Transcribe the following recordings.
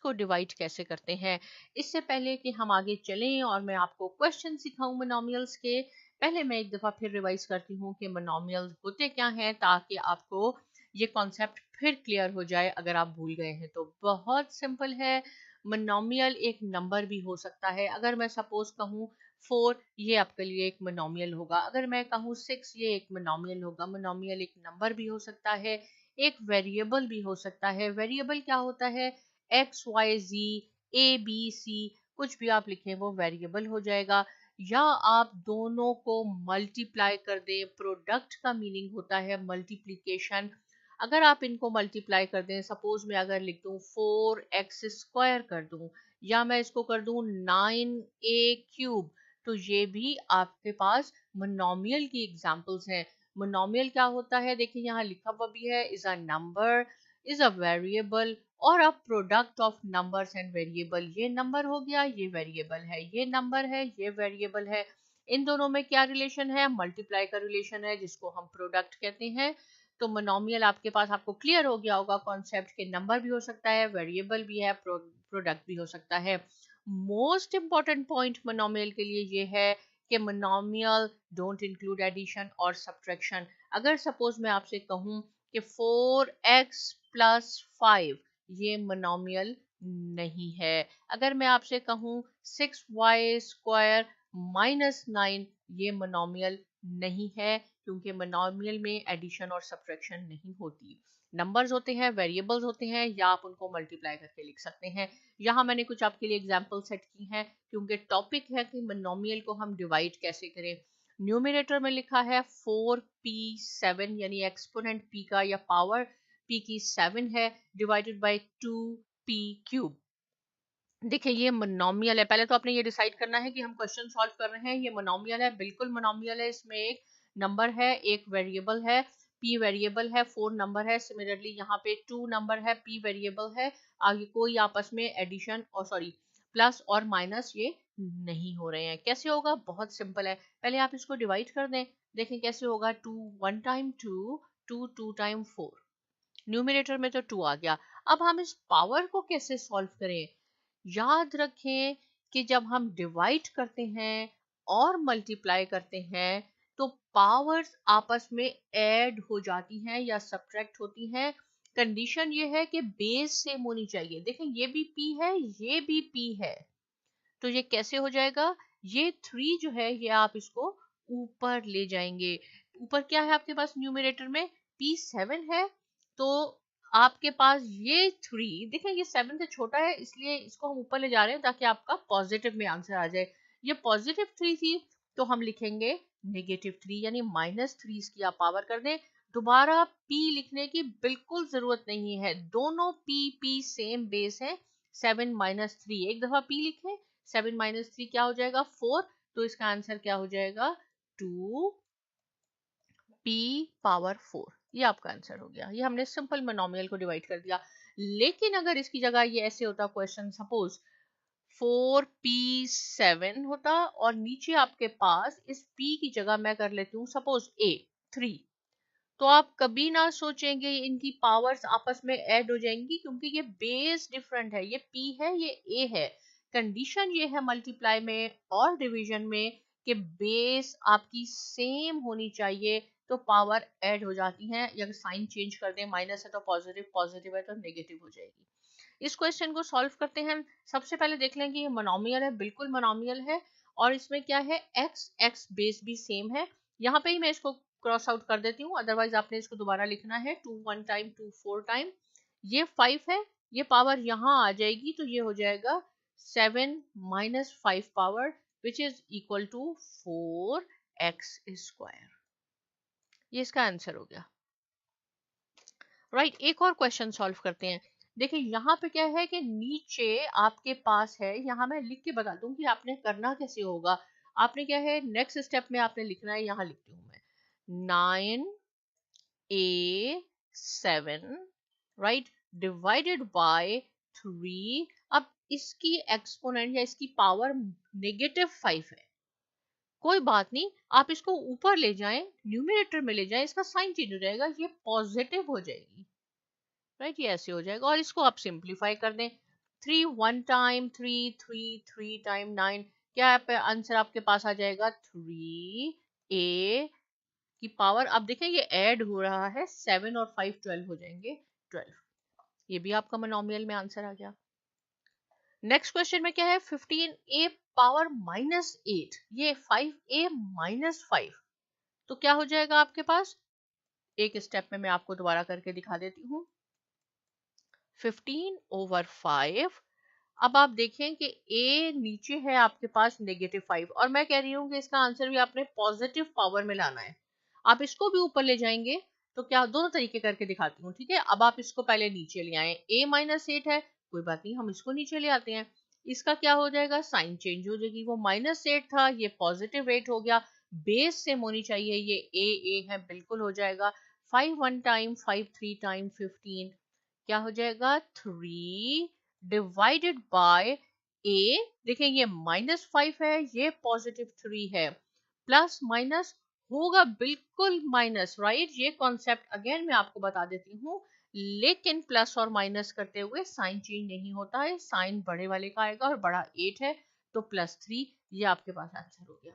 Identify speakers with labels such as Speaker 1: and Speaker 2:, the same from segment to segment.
Speaker 1: को डिवाइड कैसे करते हैं। इससे पहले कि हम आगे चलें और मैं आपको क्वेश्चन सिखाऊं मोनोमियल्स के, पहले मैं एक दफ़ा फिर रिवाइज करती हूँ कि मोनोमियल्स होते क्या हैं, ताकि आपको ये कॉन्सेप्ट फिर क्लियर हो जाए अगर आप भूल गए हैं तो। बहुत सिंपल है, मोनोमियल एक नंबर भी हो सकता है। अगर मैं सपोज कहूँ 4, ये आपके लिए एक मोनोमियल होगा। अगर मैं कहूँ 6, ये एक मोनोमियल होगा। मोनोमियल एक नंबर भी हो सकता है, एक वेरिएबल भी हो सकता है। वेरिएबल क्या होता है, X Y Z A B C कुछ भी आप लिखें वो वेरिएबल हो जाएगा। या आप दोनों को मल्टीप्लाई कर दें, प्रोडक्ट का मीनिंग होता है मल्टीप्लीकेशन। अगर आप इनको मल्टीप्लाई कर दें, सपोज मैं अगर लिख दूं 4x² कर दूं, या मैं इसको कर दूं 9a³ तो ये भी आपके पास मोनोमियल की एग्जांपल्स हैं। मोनोमियल क्या होता है, देखिए यहाँ लिखा हुआ भी है, is a number, is a variable और a product of numbers and variable. ये नंबर हो गया, ये वेरिएबल है, ये नंबर है, ये वेरिएबल है। इन दोनों में क्या रिलेशन है, मल्टीप्लाई का रिलेशन है, जिसको हम प्रोडक्ट कहते हैं। तो मोनोमियल आपके पास, आपको क्लियर हो गया होगा कॉन्सेप्ट के, नंबर भी हो सकता है, वेरिएबल भी है, प्रोडक्ट भी हो सकता है। मोस्ट इंपॉर्टेंट पॉइंट मोनोमियल के लिए ये है कि मोनोमियल डोंट इंक्लूड एडिशन और सब्ट्रैक्शन। अगर सपोज मैं आपसे कहूं कि 4x+5 ये मोनोमियल नहीं है। अगर मैं आपसे कहूं 6y² - 9 ये मोनोमियल नहीं है, क्योंकि मोनोमियल में एडिशन और सब्ट्रैक्शन नहीं होती। नंबर्स होते हैं, वेरिएबल्स होते हैं, या आप उनको मल्टीप्लाई करके लिख सकते हैं। यहाँ मैंने कुछ आपके लिए एग्जांपल सेट की हैं, क्योंकि टॉपिक है कि मोनोमियल को हम डिवाइड कैसे करें। न्यूमरेटर में लिखा है 4p7 यानी एक्सपोनेंट p का या पावर p की 7 है, डिवाइडेड बाय 2p³। देखिए ये मोनोमियल है। पहले तो आपने ये डिसाइड करना है कि हम क्वेश्चन सॉल्व कर रहे हैं, ये मोनोमियल है, बिल्कुल मोनोमियल है। इसमें एक नंबर है, एक वेरिएबल है, p वेरिएबल है, 4 नंबर है। सिमिलरली यहाँ पे 2 नंबर है, p वेरिएबल है। आगे कोई आपस में एडिशन और सॉरी प्लस और माइनस ये नहीं हो रहे हैं। कैसे होगा, बहुत सिंपल है। पहले आप इसको डिवाइड कर दें, देखें कैसे होगा। 2 1 टाइम 2, 2 2 टाइम 4, न्यूमरेटर में तो 2 आ गया। अब हम इस पावर को कैसे सॉल्व करें। याद रखें कि जब हम डिवाइड करते हैं और मल्टीप्लाई करते हैं तो पावर्स आपस में ऐड हो जाती हैं या सब्ट्रैक्ट होती हैं। कंडीशन ये है कि बेस सेम होनी चाहिए। देखें ये भी p है, ये भी p है, तो ये कैसे हो जाएगा, ये 3 जो है ये आप इसको ऊपर ले जाएंगे। ऊपर क्या है आपके पास, न्यूमरेटर में p7 है, तो आपके पास ये 3, देखें ये 7 से छोटा है इसलिए इसको हम ऊपर ले जा रहे हैं ताकि आपका पॉजिटिव में आंसर आ जाए। ये पॉजिटिव 3 थी तो हम लिखेंगे -3 यानी -3 इसकी आप पावर कर दें। दोबारा p लिखने की बिल्कुल जरूरत नहीं है, दोनों p सेम बेस है। 7 - 3 एक दफा p लिखें, 7 - 3 क्या हो जाएगा 4, तो इसका आंसर क्या हो जाएगा 2p⁴। ये आपका आंसर हो गया। ये हमने सिंपल मोनोमियल को डिवाइड कर दिया। लेकिन अगर इसकी जगह ये ऐसे होता क्वेश्चन, सपोज 4p7 होता और नीचे आपके पास इस p की जगह मैं कर लेती हूँ सपोज a 3, तो आप कभी ना सोचेंगे इनकी पावर्स आपस में ऐड हो जाएंगी, क्योंकि ये बेस डिफरेंट है, ये p है, ये a है। कंडीशन ये है मल्टीप्लाई में और डिवीजन में कि बेस आपकी सेम होनी चाहिए, तो पावर ऐड हो जाती है। अगर साइन चेंज कर दें, माइनस है तो पॉजिटिव, पॉजिटिव है तो नेगेटिव हो जाएगी। इस क्वेश्चन को सॉल्व करते हैं। सबसे पहले देख लें कि ये मोनोमियल है, बिल्कुल मोनोमियल है, और इसमें क्या है x बेस भी सेम है। यहाँ पे ही मैं इसको क्रॉस आउट कर देती हूँ, अदरवाइज आपने इसको दोबारा लिखना है 2 1 टाइम 2 4 टाइम। ये 5 है, ये पावर यहाँ आ जाएगी तो ये हो जाएगा 7 - 5 power which is equal to 4x²। ये इसका आंसर हो गया। राइट, एक और क्वेश्चन सॉल्व करते हैं। देखिए यहाँ पे क्या है कि नीचे आपके पास है, यहाँ मैं लिख के बता दूं कि आपने करना कैसे होगा। आपने क्या है, नेक्स्ट स्टेप में आपने लिखना है, यहाँ लिखती हूँ मैं 9a7 राइट डिवाइडेड बाय 3। अब इसकी एक्सपोनेंट या इसकी पावर -5 है, कोई बात नहीं, आप इसको ऊपर ले जाएं, न्यूमरेटर में ले जाएं, इसका साइन चेंज हो जाएगा, ये पॉजिटिव हो जाएगी। राइट, ये ऐसे हो जाएगा। और इसको आप सिंप्लीफाई कर दें, 3 1 टाइम 3 3 3 टाइम 9, क्या आंसर आपके पास आ जाएगा 3a की पावर। अब देखें ये ऐड हो रहा है, 7 और 5 12 हो जाएंगे 12। ये भी आपका मोनोमियल में आंसर आ गया। नेक्स्ट क्वेश्चन में क्या है, 15a पावर -8, ये 5a -5, तो क्या हो जाएगा आपके पास। एक स्टेप में मैं आपको दोबारा करके दिखा देती हूँ। 15/5, अब आप देखें कि a नीचे है आपके पास -5, और मैं कह रही हूँ कि इसका आंसर भी आपने पॉजिटिव पावर में लाना है। आप इसको भी ऊपर ले जाएंगे तो क्या, दोनों तरीके करके दिखाती हूँ, ठीक है। अब आप इसको पहले नीचे ले आए, a -8 है, कोई बात नहीं, हम इसको नीचे ले आते हैं। इसका क्या हो जाएगा, साइन चेंज हो जाएगी, वो -8 था, ये +8 हो गया। बेस सेम होनी चाहिए, ये a है, बिल्कुल हो जाएगा। 5 1 टाइम 5 3 टाइम 15, क्या हो जाएगा 3 डिवाइडेड बाय a। देखें ये -5 है, ये +3 है, प्लस माइनस होगा बिल्कुल माइनस, राइट। ये कॉन्सेप्ट अगेन मैं आपको बता देती हूँ, लेकिन प्लस और माइनस करते हुए साइन चेंज नहीं होता है, साइन बड़े वाले का आएगा और बड़ा 8 है तो +3, ये आपके पास आंसर हो गया,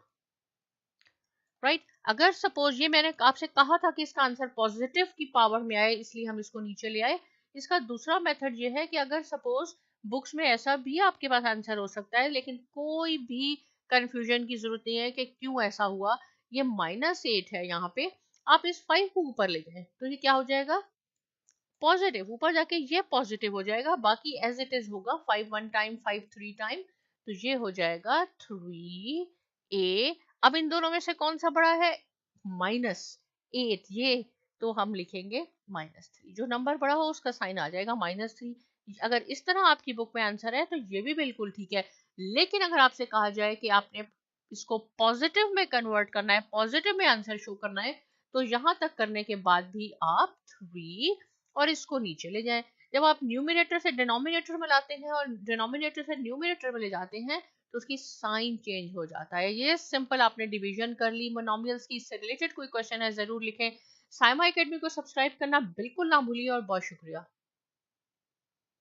Speaker 1: राइट। अगर सपोज ये मैंने आपसे कहा था कि इसका आंसर पॉजिटिव की पावर में आए, इसलिए हम इसको नीचे ले आए। इसका दूसरा मेथड ये है कि अगर सपोज बुक्स में ऐसा भी आपके पास आंसर हो सकता है, लेकिन कोई भी कंफ्यूजन की जरूरत नहीं है कि क्यों ऐसा हुआ। ये -8 है, यहाँ पे आप इस 5 को ऊपर ले जाएं तो ये क्या हो जाएगा पॉजिटिव, ऊपर जाके ये पॉजिटिव हो जाएगा, बाकी एज इट इज होगा। 5 1 टाइम 5 3 टाइम, तो ये हो जाएगा 3a। अब इन दोनों में से कौन सा बड़ा है, -8, ये तो हम लिखेंगे -3, जो नंबर बड़ा हो उसका साइन आ जाएगा -3। अगर इस तरह आपकी बुक में आंसर है तो ये भी बिल्कुल ठीक है। लेकिन अगर आपसे कहा जाए कि आपने इसको पॉजिटिव में कन्वर्ट करना है, पॉजिटिव में आंसर शो करना है, तो यहां तक करने के बाद भी आप 3 और इसको नीचे ले जाएं। जब आप न्यूमिनेटर से डिनोमिनेटर में लाते हैं और डिनोमिनेटर से न्यूमिनेटर में ले जाते हैं तो उसकी साइन चेंज हो जाता है। ये सिंपल आपने डिवीजन कर ली मोनोमियल्स की। इससे रिलेटेड कोई क्वेश्चन है जरूर लिखें। साइमा एकेडमी को सब्सक्राइब करना बिल्कुल ना भूलिए और बहुत शुक्रिया।